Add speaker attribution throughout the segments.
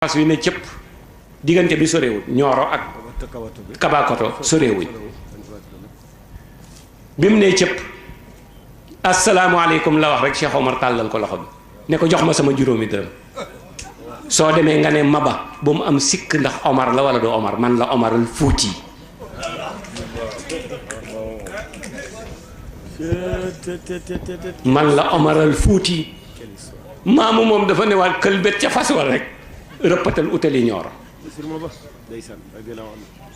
Speaker 1: fas wi ne cëpp diggante bi sorewul ñooro ak kabakoto sorewuñ bi mu ne cëpp asalaamaaleykum la wax rek Cheikh Omar tàllal ko loxo bi ne ko jox ma sama juróomi dërëm soo demee nga ne maba bu mu am sikk ndax Omar la wala du Omar man la Omaral Fuuti man la Omaral Fuuti maamu moom dafa newaat këlbét ca fas wal rek rëppatal utali ñooro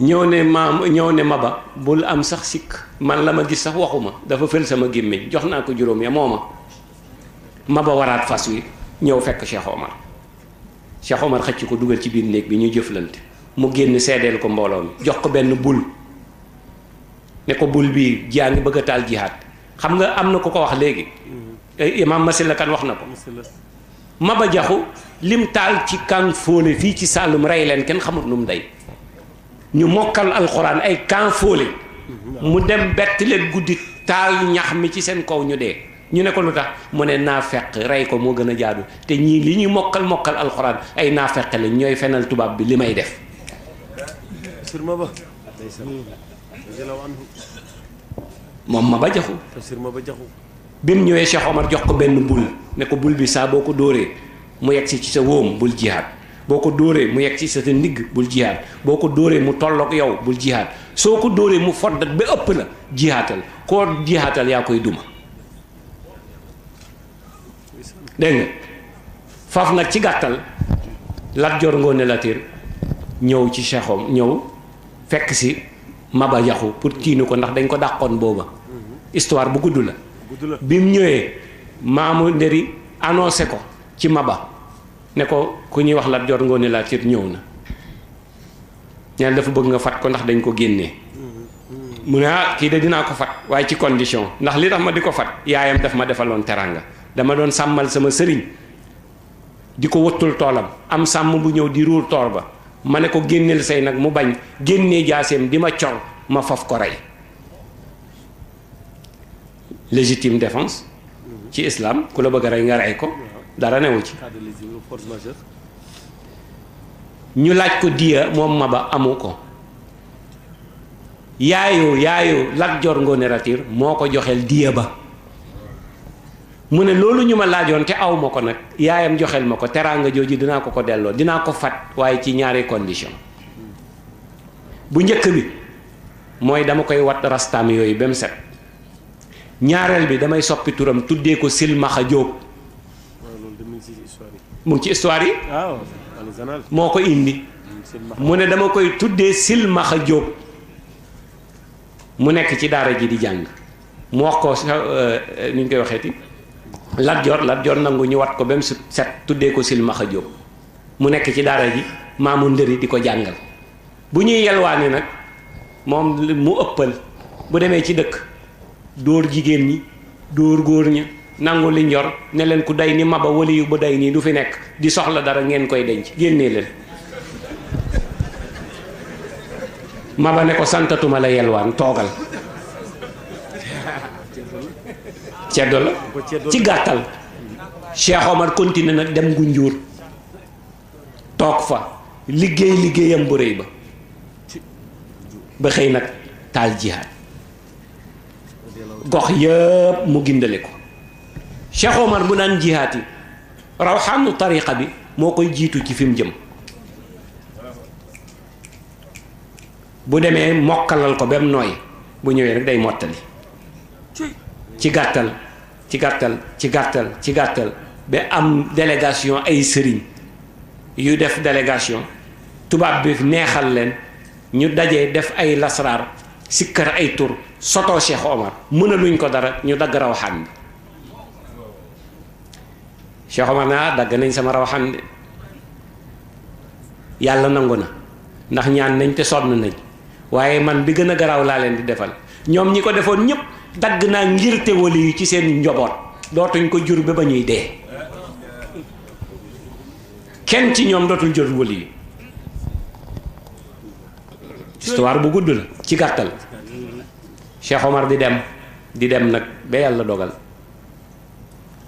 Speaker 1: ñëw ne maba bul am sax sikk man la ma gis sax waxuma dafa fël sama gémmiñ jox naa ko juróom ya mooma maba waraat fas wi ñëw fekk Cheikh Omar xëcc ko dugal ci biir néeg bi ñu jëflante mu génn seedeel ko mbooloo mi jox ko benn bul ne ko bul bii jaa ngi bëgg a taal jihaad xam nga am na ku ko wax léegi imam Masila Kan wax na ko Maba Jaxu lim taal ci kan fóole fii ci Saalum rey leen kenn xamut nu mu day ñu mokkal alxuraan ay kan fóole mu dem bett leen guddi taal ñax mi ci seen kaw ñu dee ñu ne ko lu tax mu ne naafeq rey ko moo gën a jaadu te ñii li ñuy mokkal alxuraan ay naafeq lañ ñooy fenal tubaab bi li may def moom Maba Jaxu bi mu ñëwee Cheikh Omar jox ko benn bul ne ko bul bi saa boo ko dóoree mu yegg si ci sa wóom bul jihaad boo ko dóoree mu yegg si sa ndigg bul jihaad boo ko dóoree mu tolloog yow bul jihaad soo ko dóoree mu foddat ba ëpp la jihaatal koo jihaatal yaa koy duma dégg nga faf nag ci gàttal Lat Joor Ngoone Latiir ñëw ci Cheikh Omar ñëw fekk si Maba Jaxu pour tiinu ko ndax dañ ko dàqoon booba histoire bu gudd la bi mu ñëwee maamu ndëri annoncé ko ci Maba ne ko ku ñuy wax Lat Joor Ngoone Latiir ñëw na ñaan dafa bëgg nga fat ko ndax dañ ko génnee mu ne kii de dinaa ko fat waaye ci condition ndax li tax ma di ko fat yaayam daf ma defaloon teranga dama doon sàmmal sama sëriñ di ko wëttul toolam am sàmm bu ñëw di ruur tool ba ma ne ko génneel say nag mu bañ génnee jaaseem di ma cor ma faf ko rey légitime défense ci islam ku la bëgg a rey nga rey ko dara newu ci ñu laaj ko diya moom Maba amu ko yaayu Lat Joor Ngoone Latiir moo ko joxeel diya ba mu ne loolu ñu ma laajoon te aw ma ko nag yaayam joxeel ma ko teraanga jooju dinaa ko delloo dinaa ko fat waaye ci ñaari condition bu njëkk bi mooy dama koy wat rastaam yooyu ba mu set ñaareel bi damay soppi turam tuddee ko Silmaxa Jóob mu ngi ci histoire yi moo ko indi mu ne dama koy tuddee Silmaxa Jóob mu nekk ci daara ji di jàng mu wax ko ni ñu koy waxeeti Lat Joor nangu ñu wat ko ba mu set tuddee ko Silmaxa Jóob mu nekk ci daara ji maamu ndëri di ko jàngal bu ñuy yelwaani nag moom mu ëppal bu demee ci dëkk dóor jigéen ñi dóor góor ña nangu li njor ne leen ku day ni Maba wali yu bu day nii du fi nekk di soxla dara ngeen koy denc génnee leen Maba ne ko santatuma la yelwaan toogal ceddo la ci gàttal Cheikh Omar continue nag dem Gunjur toog fa liggéeyam bu rëy ba xëy nag taal jihaad gox yëpp mu gindale ko Cheikh Omar bu daan jihaad yi rawxaanu tariqa bi moo koy jiitu ci fi mu jëm bu demee mokkalal ko ba mu nooy bu ñëwee rek day mottali ci gàttal ba am délégation ay sëriñ yu def délégation tubaab bi neexal leen ñu dajee def ay lasraar sikkar ay tur sotoo Cheikh Omar mënaluñ ko dara ñu dagg rawxaan bi Cheikh Omar naa dagg nañ sama rawxaan de yàlla nangu na ndax ñaan nañ te sonn nañ waaye man bi gën a garaaw laa leen di defal ñoom ñi ko defoon ñépp dagg naa ngir te wali yu ci seen njaboot dootuñ ko jur ba ñuy dee kenn ci ñoom dootul jur wali yi histoire bu gudd la ci gàttal Cheikh Omar di dem nag ba yàlla dogal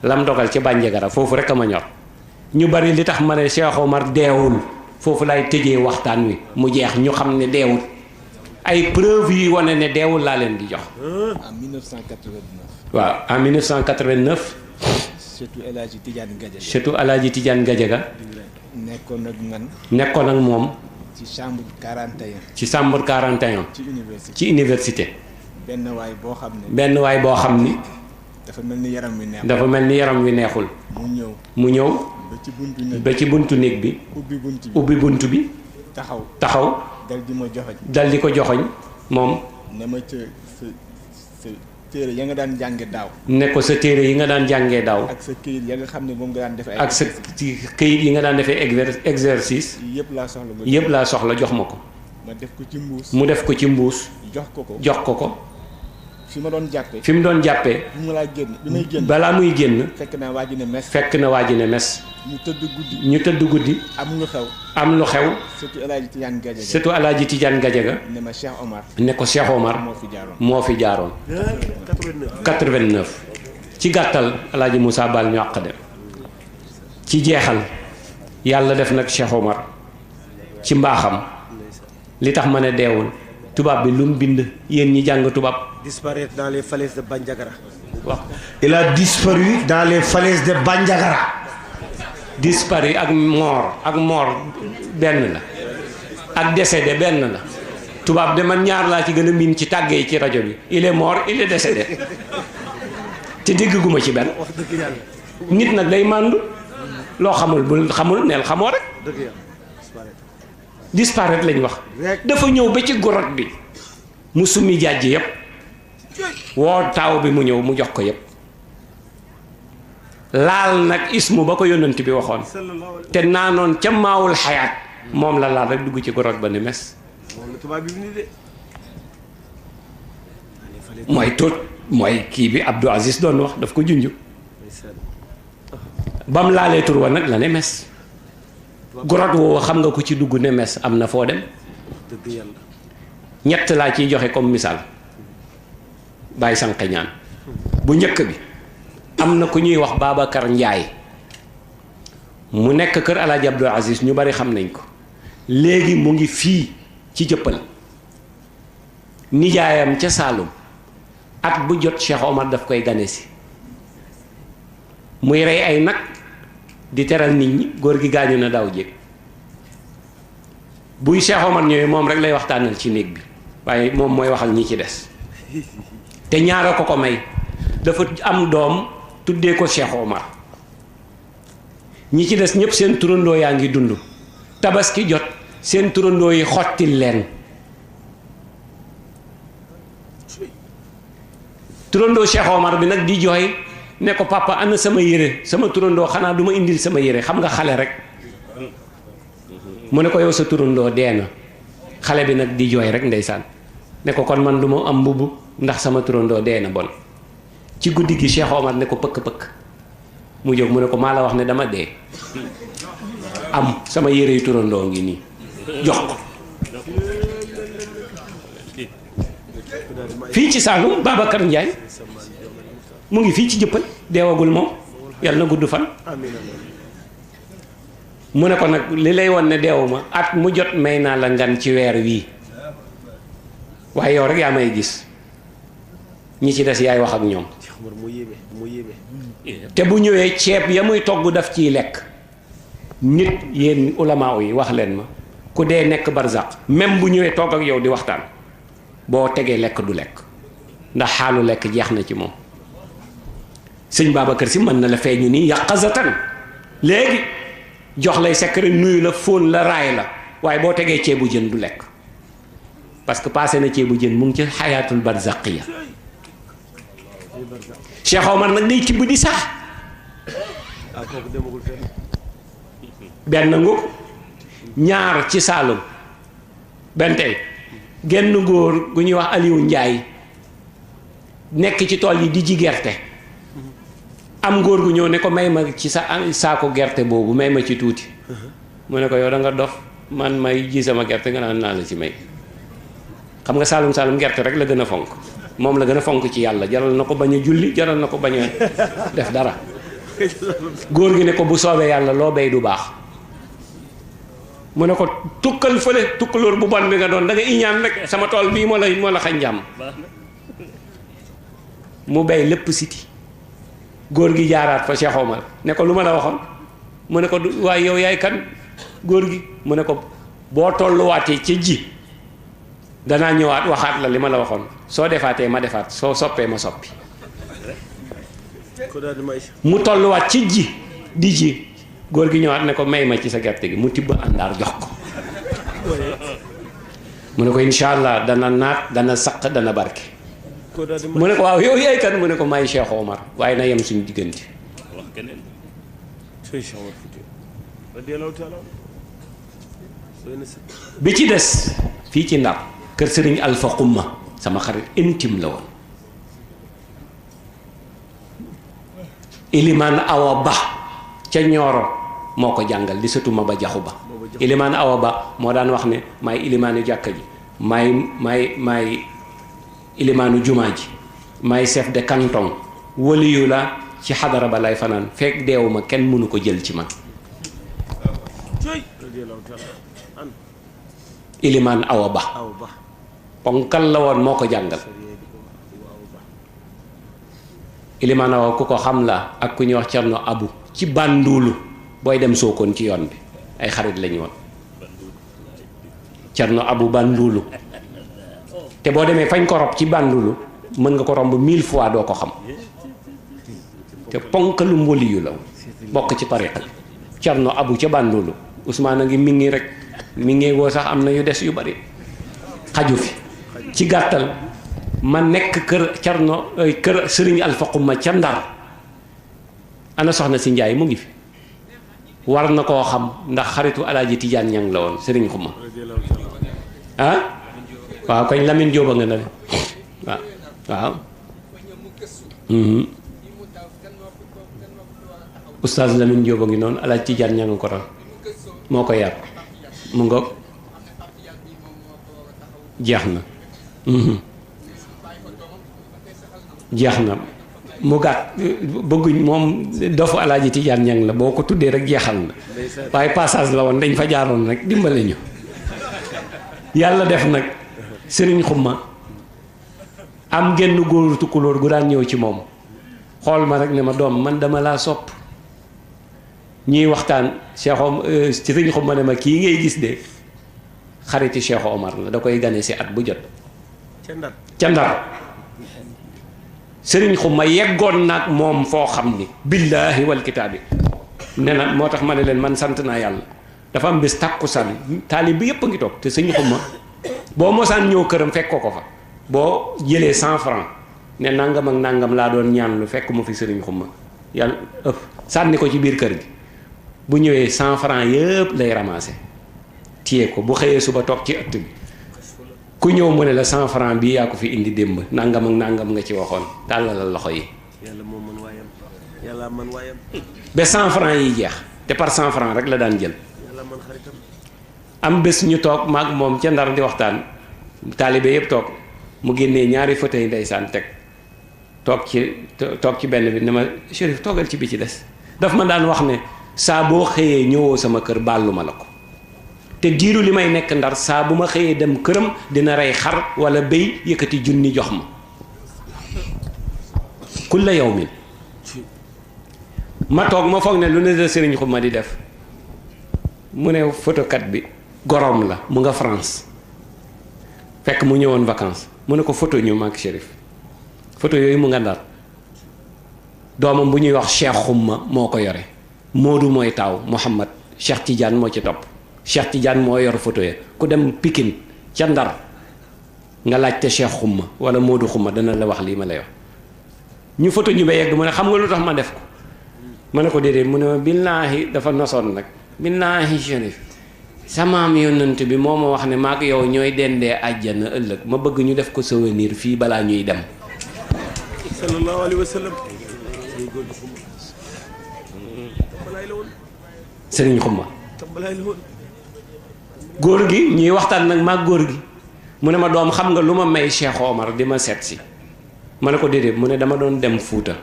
Speaker 1: lam dogal ci Bandiagara foofu rek a ma ñor ñu bari li tax ma ne Cheikh Omar deewul foofu lay tëjee waxtaan wi mu jeex ñu xam ne deewul ay preuve yi wane ne deewul laa leen di jox.
Speaker 2: En 1989.
Speaker 1: waaw en 1989.
Speaker 2: surtout El Hadji Tidiane Gadiaga.
Speaker 1: surtout El Hadji Tidiane Gadiaga.
Speaker 2: nekkoon ak man.
Speaker 1: nekkoon ak moom.
Speaker 2: ci chambre 41.
Speaker 1: ci chambre 41.
Speaker 2: ci université
Speaker 1: ci université.
Speaker 2: benn waay boo xam ne.
Speaker 1: benn waay boo xam ni.
Speaker 2: dafa mel ni yaram wi neexul.
Speaker 1: dafa mel ni yaram wi neexul.
Speaker 2: mu ñëw.
Speaker 1: mu ñëw.
Speaker 2: ba ci buntu néeg
Speaker 1: ba ci buntu néeg bi.
Speaker 2: ubbi buntu bi
Speaker 1: ubbi buntu bi.
Speaker 2: taxaw. dal di ma joxoñ.
Speaker 1: dal di ko joxoñ moom.
Speaker 2: ne ma ca sa téere ya nga daan jànge daaw.
Speaker 1: ne ko sa téere yi nga daan jàngee daaw.
Speaker 2: ak sa këyit ya nga xam ne moom nga daan defee.
Speaker 1: ak sa këyit yi nga daan defee exercice.
Speaker 2: yëpp laa soxla nga.
Speaker 1: yëpp laa soxla jox ma ko.
Speaker 2: ma def ko ci mbuus.
Speaker 1: mu def ko ci mbuus.
Speaker 2: jox ko ko
Speaker 1: jox ko ko.
Speaker 2: fi ma doon jàppee.
Speaker 1: fi mu doon jàppee.
Speaker 2: bi may génn.
Speaker 1: balaa muy génn.
Speaker 2: fekk na waa ji ne mes.
Speaker 1: fekk na waa ji ne mes.
Speaker 2: ñu tëdd guddi.
Speaker 1: ñu tëdd guddi.
Speaker 2: am lu xew.
Speaker 1: am lu xew.
Speaker 2: surtout El Hadji Tidiane Gadiaga.
Speaker 1: surtout El Hadji Tidiane Gadiaga.
Speaker 2: ne ma Cheikh Omar.
Speaker 1: ne ko Cheikh Omar.
Speaker 2: moo fi jaaroon.
Speaker 1: 89. ci gàttal El Hadji Moussa Bal ñu àq dem. ci jeexal yàlla def nag Cheikh Omar ci mbaaxam li tax ma ne deewul tubaab bi lu mu bind yéen ñi jàng tubaab.
Speaker 3: disparaître dans les falaises de Bandiagara.
Speaker 1: waaw.
Speaker 4: Il a disparu dans les falaises de Bandiagara.
Speaker 1: disparu ak mort benn la ak décédé benn la tubaab de man ñaar laa ci gën a miin ci tàggee ci rajo bi il est mort il est décédé te dégguma ci benn.
Speaker 3: wax dëgg yàlla.
Speaker 1: nit nag day màndu loo xamul bul xamul neel xamoo rek.
Speaker 3: dëgg yàlla
Speaker 1: disparaître lañ wax. dafa ñëw ba ci gorot bi mu summi jàjj yépp woo taaw bi mu ñëw mu jox ko yépp laal nag ismu ba ko yónnant bi waxoon te naanoon ca maawul xayaat moom la laal rek dugg ci gorot ba ni mes. mooy kii bi Abdou Aziz doon wax daf ko junj bam laalee tur wa nag la ne mes gorot woowu xam nga ko ci dugg ne mes am na foo dem.
Speaker 3: dëgg yàlla.
Speaker 1: ñett laa ciy joxe comme misaal bàyyi sànq ñaan bu njëkk bi am na ku ñuy wax Babacar Njaay mu nekk kër El Hadji Abdou Aziz ñu bari xam nañ ko léegi mu ngi fii ci jëppal nijaayam ca Saalum at bu jot Cheikh Omar daf koy gane si muy rey ay nag di teral nit ñi góor gi gaañu na daaw jéeg buy Cheikh Omar ñëwee moom rek lay waxtaanal ci néeg bi waaye moom mooy wax ak ñi ci des te ñaara ko may dafa am doom tuddee ko Cheikh Omar ñi ci des ñëpp seen turandoo yaa ngi dund tabaski jot seen turandoo yi xottil leen turandoo Cheikh Omar bi nag di jooy ne ko papa ana sama yére sama turandoo xanaa du ma indil sama yére xam nga xale rek mu ne ko yow sa turandoo dee na xale bi nag di jooy rek ndeysaan ne ko kon man du ma am mbubb ndax sama turandoo dee na bon ci guddi gi Cheikh Omar ne ko pëkk-pëkk mu jóg mu ne ko maa la wax ne dama dee am sama yére yu turandoo ngi nii jox ko fii ci Saalum Babacar Ndiaye mu ngi fii ci jëppal deewagul moom yàlla na gudd fan mu ne ko nag li lay won ne deewuma at mu jot may naa la ngan ci weer wii waaye yow rek yaa may gis ñi ci des yaay wax ak ñoom te bu ñëwee ceeb ya muy togg daf ciy lekk nit yéen ulamaaw yi wax leen ma ku dee nekk barzaq même bu ñëwee togg ak yow di waxtaan boo tegee lekk du lekk ndax xaalu lekk jeex na ci moom sëñ Babacar Si mën na la feeñu nii yàqazatan léegi jox lay secret nuyu la fóon la raay la waaye boo tegee ceebu jën du lekk parce que passé na ceebu jën mu ngi ci xayaatul barzaqiya Cheikh Omar nag day tibb di sax benn ngu ñaar ci Saalum benn tey genn góor gu ñuy wax Aliou Njaay nekk ci tool yi di ji gerte am góor gu ñëw ne ko may ma ci sa saako gerte boobu may ma ci tuuti mu ne ko yow da nga dof man may ji sama gerte nga naan naa la ci may xam nga Saalum gerte rek la gën a fonk moom la gën a fonk ci yàlla jaral na ko bañ a julli jaral na ko bañ a def dara góor gi ne ko bu soobee yàlla loo bay du baax. mu ne ko tukkal fële tukkalóor bu bon bi nga doon da nga iñaan rek sama tool bii moo la xañ jàmm. mu bay lépp siti góor gi jaaraat fa Cheikh Omar ne ko lu ma la waxoon mu ne ko waaye yow yaay kan góor gi mu ne ko boo tolluwaatee ca ji danaa ñëwaat waxaat la li ma la waxoon soo defaatee ma defaat soo soppee ma soppi. mu tolluwaat ci ji di ji góor gi ñëwaat ne ko may ma ci sa gerte gi mu tibb àndaar jox ko mu ne ko incha allah dana naat dana saq dana barke. mu ne ko waaw yow yaay kan mu ne ko may Cheikh Omar waaye na yem suñu diggante. bi ci des fii ci Ndar kër Sëriñ Alpha Xumma sama xarit intime la woon. Ilimaan Awa Ba ca Ñooro moo ko jàngal di sëtu Maba Jaxu Ba. Ilimaan Awa Ba moo daan wax ne maay ilimaanu jàkka ji maay ilimaanu jumaa ji maay chef de canton waliyu la ci xadara ba lay fanaan fekk deewuma kenn mënu ko jël ci man. Ilimaan Awa Ba ponkal la woon moo ko jàngal. Ilimaan Awa ku ko xam la ak ku ñuy wax Cerno Abu ci Banduulu booy dem Sokone ci yoon bi ay xarit lañu woon. Cerno Abu Banduulu te boo demee fañ ko rob ci Banduulu mën nga ko romb 1000 fois doo ko xam te ponkalu mboli yu la bokk ci tariqa bi. Cerno Abu ca Banduulu Ousmane a ngi mi ngi rek mi ngi woo sax am na yu des yu bari xaju fi ci gàttal. ma nekk kër Sëriñ Alpha Xumma ca Ndar ana soxna si Njaay mu ngi fi war na koo xam ndax xaritu Alaaji Tijaan Ñang la woon Sëriñ Xumma ah waaw koñ Lamine Jóoba nga na le waaw oustaz Lamine Jóoba ngi noonu Alaaji Tijaan Ñang ko ran moo ko yar mu ngoog jeex na jeex na mu gàtt bëgguñ moom dofu Alaaji Tijaan Ñang la boo ko tuddee rek jeexal na waaye passage la woon dañ fa jaaroon rek dimbale ñu. yàlla def nag Sëriñ Xumma am genn góoru tukkulóor gu daan ñëw ci moom xool ma rek ne ma doom man dama laa sopp ñuy waxtaan Sëriñ Xumma ne ma kii ngay gis de xariti Cheikh Omar la da koy gane si at bu jot ca Ndar. Sëriñ Xumma yeggoon nag moom foo xam ni billaahi wal kitaabi ne na moo tax ma ne leen man sant naa yàlla dafa am bés tàkkusaan taalib bi yëpp a ngi toog te Sëriñ Xumma boo mosaan ñëw këram fekk ko fa boo jëlee 100 francs ne nangam ak nangam laa doon ñaan lu fekk mu fi Sëriñ Xumma yàlla ëpp sànni ko ci biir kër gi bu ñëwee 100 francs yëpp lay ramasser téye ko bu xëyee suba toog ci ëtt bi ku ñëw mu ne la 100 francs bii yaa ko fi indi démb nangam ak nangam nga ci waxoon tàllalal loxo yi.
Speaker 3: yàlla moo mën waayam yàlla mën waayam.
Speaker 1: ba 100 francs yi jeex te par 100 francs rek la daan jël.
Speaker 3: yàlla mën xaritam.
Speaker 1: am bés ñu toog maag moom ca Ndar di waxtaan taalibe yëpp toog mu génnee ñaari fauteuil ndeysaan teg toog ci benn bi ne ma Chérif toogal ci bi ci des daf ma daan wax ne saa boo xëyee ñëwoo sama kër bàllu ma la ko. te diiru li may nekk Ndar saa bu ma xëyee dem këram dina rey xar wala béy yëkkati junni jox ma kulla yawmin ma toog ma foog ne lu ne la Sëriñ Xumma di def mu ne photokat bi gorom la mu nga France fekk mu ñëwoon vacances mu ne ko photo ñu maak Chérif photo yooyu mu nga Ndar doomam bu ñuy wax Cheikh Xumma moo ko yore Moodu mooy taaw Mouhamad Cheikh Tidiane moo ci topp Cheikh Tidiane moo yor photo ya ku dem Pikine ca Ndar nga laajte Cheikh Xumma wala Moodu Xumma dana la wax lii ma lay wax ñu photo ñu ba yegg mu ne xam nga lu tax ma def ko ma ne ko déedéet mu ne ma billaahi dafa nosoon nag billaahi Chérif samaam yonent bi moo ma wax ne maak yow ñooy dendee àjjana ëllëg ma bëgg ñu def ko souvenir fii balaa ñuy dem
Speaker 3: sallallahu alayhi wa sallam.
Speaker 1: Sëriñ Xumma góor gi ñuy waxtaan nag maag góor gi mu ne ma doom xam nga lu ma may Cheikh Omar di ma seet si ma ne ko déedéet mu ne dama doon dem Fuuta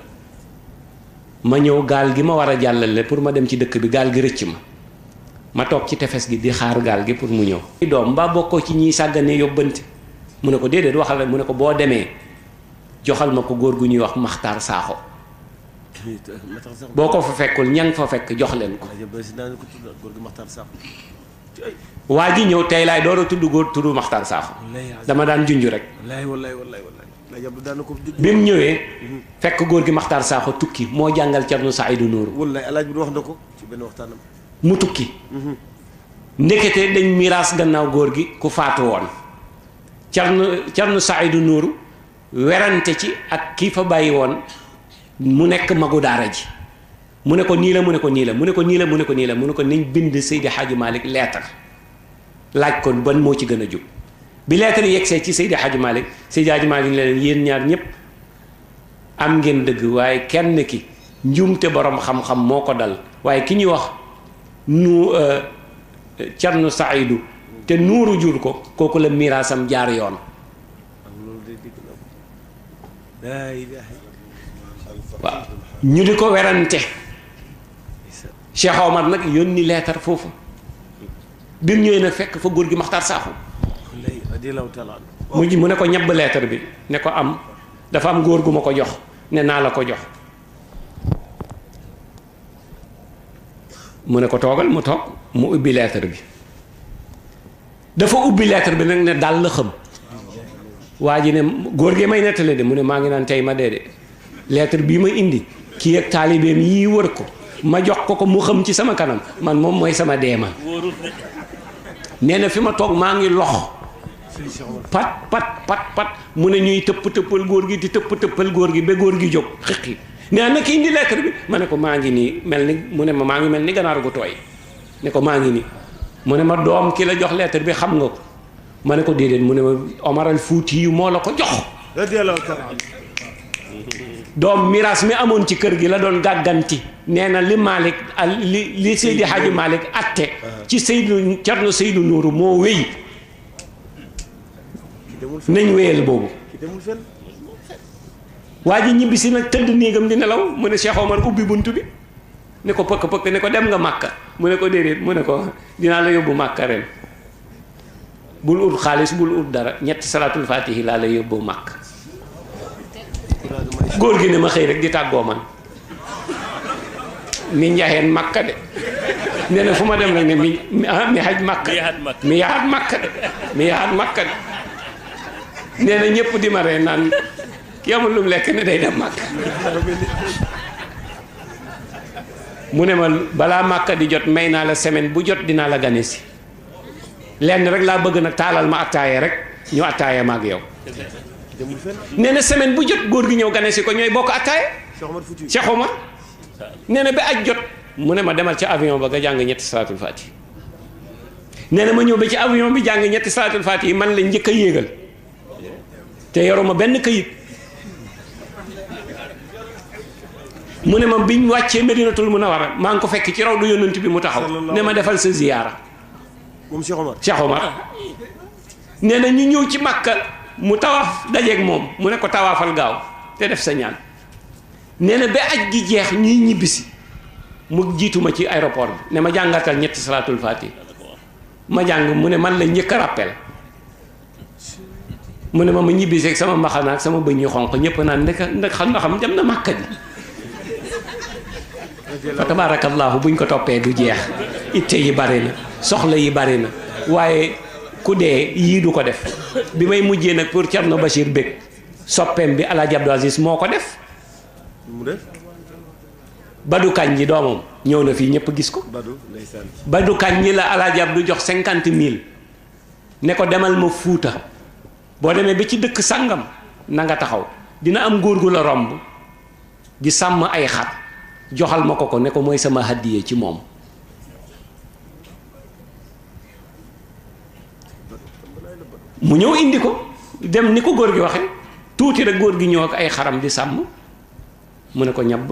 Speaker 1: ma ñëw gaal gi ma war a jàllale pour ma dem ci dëkk bi gaal gi rëcc ma toog ci tefes gi di xaar gaal gi pour mu ñëw. doom mbaa bokkoo ci ñiy sàgganee yóbbante mu ne ko déedéet waxal rek mu ne ko boo demee joxal ma ko góor gu ñuy wax Maxtaar Saaxo boo ko fa fekkul ña nga fa fekk jox leen ko. waa ji ñëw tey laay door a tudd góor tudd Maxtaar Saaxo dama daan junj rek. bi mu ñëwee fekk góor gi Maxtaar Saaxo tukki moo jàngal Cerno Saydu Nuuru.
Speaker 3: wallaay alaaj bi wax na ko ci benn waxtaanam.
Speaker 1: mu tukki. ndekete dañ miraas gannaaw góor gi ku faatu woon. Cerno Saydu Nuuru werante ci ak kii fa bàyyi woon mu nekk magu daara ji mu ne ko nii la mu ne ko nii la mu ne ko nii la mu ne ko nii la mu ne ko nañ bind Seydi Hadji Malick leetar laaj ko ban moo ci gën a jub bi leetar yegsee ci Seydi Hadji Malick Seydi Hadji Malick leen yéen ñaar ñëpp am ngeen dëgg waaye kenn ki njuumte borom xam-xam moo ko dal waaye ki ñuy wax Cerno Saydu te nuuru jur ko kooku la miraasam jaar yoon. waaw ñu di ko werante Cheikh Omar nag yónni leetar foofu bi mu ñëwee nag fekk fa góor gi Maxtaar Saaxo mu ne ko ñebb leetar bi ne ko am dafa am góor gu ma ko jox ne naa la ko jox mu ne ko toogal mu toog mu ubbi leetar bi dafa ubbi leetar bi nag ne daal la xam waa ji ne góor gi may nettale de mu ne maa ngi naan tey ma dee de lettre bii ma indi kii ak taalibeem yii wër ko ma jox ko mu xam ci sama kanam man moom mooy sama dee man nee na fi ma toog maa ngi lox pat pat pat pat mu ne ñuy tëppal góor gi di tëppal góor gi ba góor gi jóg xiqi nee na ki indi lettre bi ma ne ko maa ngi nii mel ni mu ne ma maa ngi mel ni ganaar gu tooy ne ko maa ngi nii mu ne ma doom ki la jox lettre bi xam nga ko ma ne ko déedéet mu ne ma Omar al Fuuti yu moo la ko jox doom miraas mi amoon ci kër gi la doon gàgganti nee na li Malick li Seydi Hadji Malick atte ci Seydou Cerno Seydou Nuuru moo wéy nañ wéyal boobu waa ji ñibbi si nag tëdd néegam di nelaw mu ne Cheikh Omar ubbi bunt bi ne ko pëkk pëkk ne ko dem nga Màkka mu ne ko déedéet mu ne ko dinaa la yóbbu Màkka ren bul ut xaalis bul ut dara ñetti salaatul faatihi laa la yóbbu Màkka góor gi ne ma xëy rek di tàggoo man mi njaxeen Màkka de nee na fu ma dem rek ne mi xaj Màkka mi yaxaat Màkka de mi yaxaat Màkka de nee na ñëpp di ma ree naan ki amul lu mu lekk ne day dem Màkka mu ne ma balaa Màkka di jot may naa la semaine bu jot dinaa la gane si lenn rek laa bëgg nag taalal ma attaaye rek ñu attaaye ma ak yow nee na semaine bu jot góor gi ñëw gane si ko ñooy bokk attaaye Cheikh Omar nee na ba aj jot mu ne ma demal ci avion ba nga jàng ñetti salaatul faati nee na ma ñëw ba ci avion bi jàng ñetti salaatul faati yi man la njëkk a yéegal te yoruma benn këyit mu ne ma biñ wàccee Medinatul Munawwara maa ngi ko fekk ci raw du yónnent bi mu taxaw ne ma defal sa ziyaara
Speaker 3: moom
Speaker 1: Cheikh Omar nee na ñu ñëw ci Makka mu tawaaf dajeeg moom mu ne ko tawaafal gaaw te def sa ñaan nee na ba aj gi jeex ñuy ñibbisi mu jiituma ci aéroport bi ne ma jàngatal ñetti salaatul faati ma jàng mu ne man la njëkk a rappel mu ne ma ñibbisi ak sama mbaxana ak sama bëñ yu xonq ñëpp naan ndek xam na xam dem na Makka ji fa tabaarakallaahu buñ ko toppee du jeex itte yi bari na soxla yi bari na waaye ku dee yii du ko def bi may mujjee nag pour Thierno Bachir bég soppeem bi Alaaji Abdou Aziz moo ko def Badu Kañ ji doomam ñëw na fii ñëpp gis ko Badu Kañ ñi la Alaaji Abdou jox 50,000 ne ko demal ma Fuuta boo demee ba ci dëkk sàngam na nga taxaw dina am góor gu la romb di sàmm ay xar joxal ma ko ne ko mooy sama hadiye ci moom mu ñëw indi ko dem ni ko góor gi waxe tuuti rek góor gi ñëw ak ay xaram di sàmm mu ne ko ñabb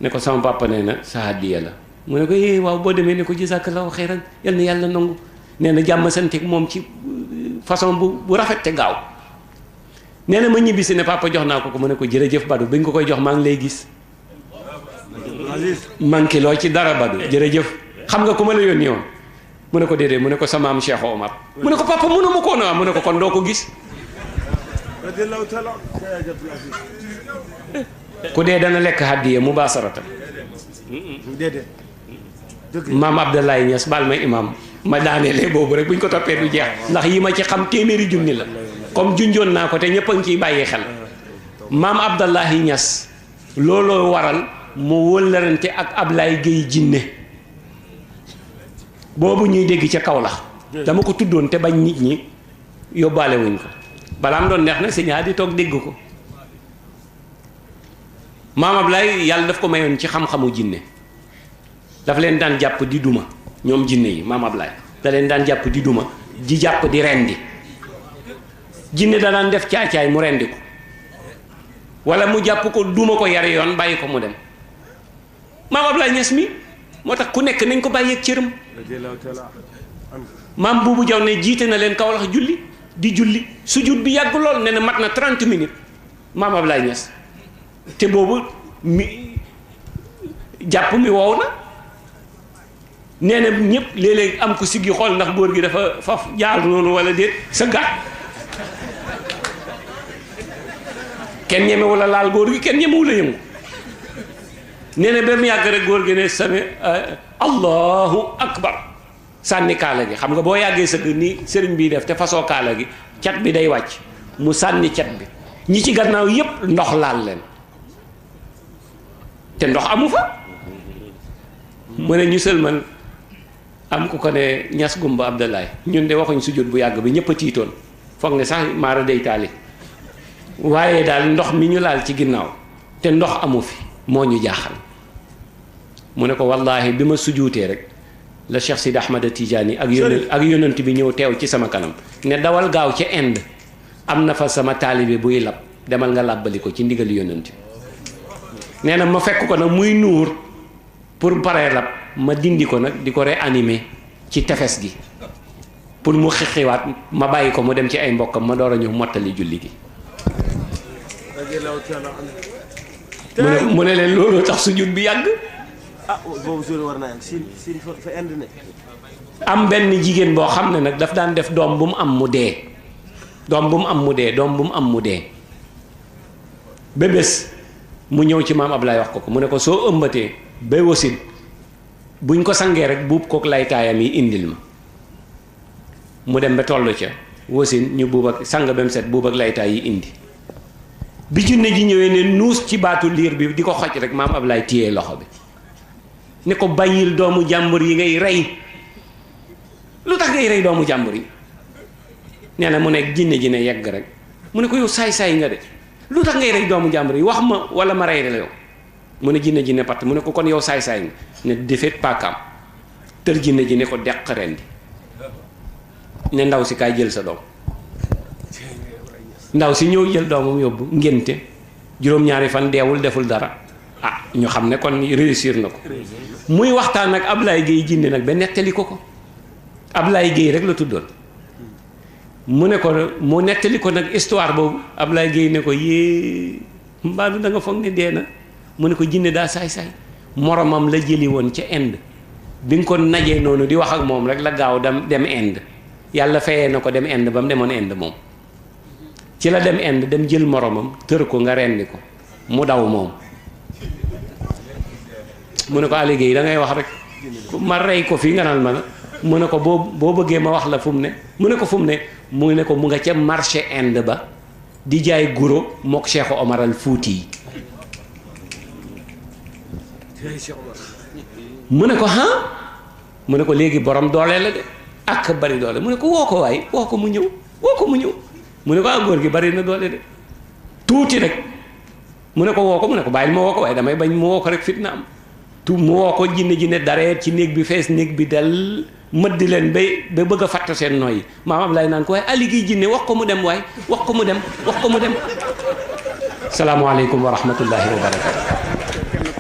Speaker 1: ne ko sama papa nee na sa hadiya la mu ne ko waaw boo demee ne ko jazakallahu xeyran yal na yàlla nangu nee na jàmm santeeg moom ci façon bu rafet te gaaw nee na ma ñibbisi ne papa jox naa ko mu ne ko jërëjëf Badou bi nga ko koy jox maa ngi lay gis manqué loo ci dara Badou jërëjëf xam nga ku ma la yónni woon mu ne ko déedéet mu ne ko sama am Cheikh Omar mu ne ko papa mënu ma ko woon mu ne ko kon doo ko gis ku dee dana lekk hàddiye mu baasarata maam Abdoulaye Niass baal ma imam ma daanelee boobu rek buñ ko toppee du jeex ndax yi ma ci xam téeméeri junni la comme junjoon naa ko te ñëpp a ngi ciy bàyyi xel maam Abdoulaye Niass looloo waral mu wëllarante ak Ablaye Gueye jinne boobu ñuy dégg ca kaw la dama ko tuddoon te bañ nit ñi yóbbaale wuñ ko balaa am doon neex na siñaa di toog dégg ko maam Ablaye yàlla daf ko mayoon ci xam-xamu jinne daf leen daan jàpp di duma ñoom jinne yi maam Ablaye da leen daan jàpp di duma di jàpp di rendi jinne da daan def caacaay mu rendi ko wala mu jàpp ko duma ko yari yoon bàyyi ko mu dem maam Ablaye Niass mi moo tax ku nekk nañ ko bàyyi ak cëram maam buubu jaw ne jiite na leen Kawlax julli di julli sujud bi yàgg lool ne na mat na 30 minutes maam Ablaye Niass te boobu mi jàpp mi wow na nee na ñëpp léeg-léeg am ko siggi xool ndax góor gi dafa faf jaar noonu wala déet sa gàtt kenn ñemewu la laal góor gi kenn ñemewu la yëngu nee na ba mu yàgg rek góor gi ne sami allahu akbar sànni kaala gi xam nga boo yàggee sëgg ni sëriñ bi def te fasoo kaala gi cat bi day wàcc mu sànni cat bi ñi ci gannaaw yépp ndox laal leen te ndox amu fa mu ne ñu sëlmal am ku ko ne Ñas Gumba Abdoulaye ñun de waxuñ sujjóot bu yàgg bi ñëpp a tiitoon foog ne sax maara day taali waaye daal ndox mi ñu laal ci ginnaaw te ndox amu fi moo ñu jaaxal mu ne ko wallaahi bi ma sujuutee rek la Cheikh Sidi Ahmad Tidiane ak yonent bi ñëw teew ci sama kanam ne dawal gaaw ca Inde am na fa sama taalibe buy lab demal nga làbbali ko ci ndigal yonent bi nee na ma fekk ko nag muy nuur pour paree lab ma dindi ko nag di ko réanimer ci tefes gi pour mu xixiwaat ma bàyyi ko mu dem ci ay mbokkam ma door a ñëw mottali julli gi mu ne leen looloo tax sujud bi yàgg
Speaker 3: boobu war naa si fa indi ne
Speaker 1: am benn jigéen boo xam ne nag daf daan def doom bu mu am mu dee doom bu mu am mu dee doom bu mu am mu dee ba bés mu ñëw ci maam Ablaye wax ko mu ne ko soo ëmbatee ba wasin buñ ko sangee rek buub kook laytaayam yi indil ma mu dem ba toll ca wasin ñu buub ak sang ba mu set buub ak laytaay yi indi bi junne ji ñëwee ne nuus ci baatu liir bi di ko xoj rek maam Ablaye téye loxo bi ne ko bàyyil doomu jàmbur yi ngay rey lu tax ngay rey doomu jàmbur yi nee na mu ne jinne ji ne yegg rek mu ne ko yow saay-saay nga de lu tax ngay rey doomu jàmbur yi wax ma wala ma rey la yow mu ne jinne ji ne patt mu ne ko kon yow saay-saay nga ne defet paakaam tër jinne ji ne ko deq rendi ne ndaw si kaay jël sa doom ndaw si ñëw jël doomam yóbbu ngénte juróom-ñaari fan deewul deful dara ah ñu xam ne kon réussir na ko muy waxtaan ak Ablaye Gueye jinne nag ba nettali ko Ablaye Gueye rek la tuddoon mu ne ko mu nettali ko nag histoire boobu Ablaye Gueye ne ko yée mbaadu da nga foog ne dee na mu ne ko jinne daa saay-saay moromam la jëli woon ca Inde bi nga ko najee noonu di wax ak moom rek la gaaw dem Inde yàlla fayee na ko dem Inde ba mu demoon Inde moom ci la dem Inde dem jël moromam tër ko nga rendi ko mu daw moom mu ne ko Aliou Gueye da ngay wax rek ma rey ko fii nga naan ma mu ne ko boo bëggee ma wax la fu mu ne mu ne ko fu mu ne mu ne ko mu nga ca marché Inde ba di jaay guro mook Cheikh Omar al Fouti yi mu ne ko mu ne ko léegi borom doole la de ak bari doole mu ne ko woo ko waay woo ko mu ñëw mu ne ko góor gi bari na doole de tuuti rek mu ne ko woo ko mu ne ko bàyyil ma woo ko waaye damay bañ mu woo ko rek fitna am mu woo ko jinne dareet ci néeg bi fees néeg bi dal mëdd leen ba bëgg a fàtte seen nooyi maam Ablaye naan ko waaye Ali Gueye jinne wax ko mu dem waaye wax ko mu dem salaamaaleykum wa rahmatullahi wa barakatu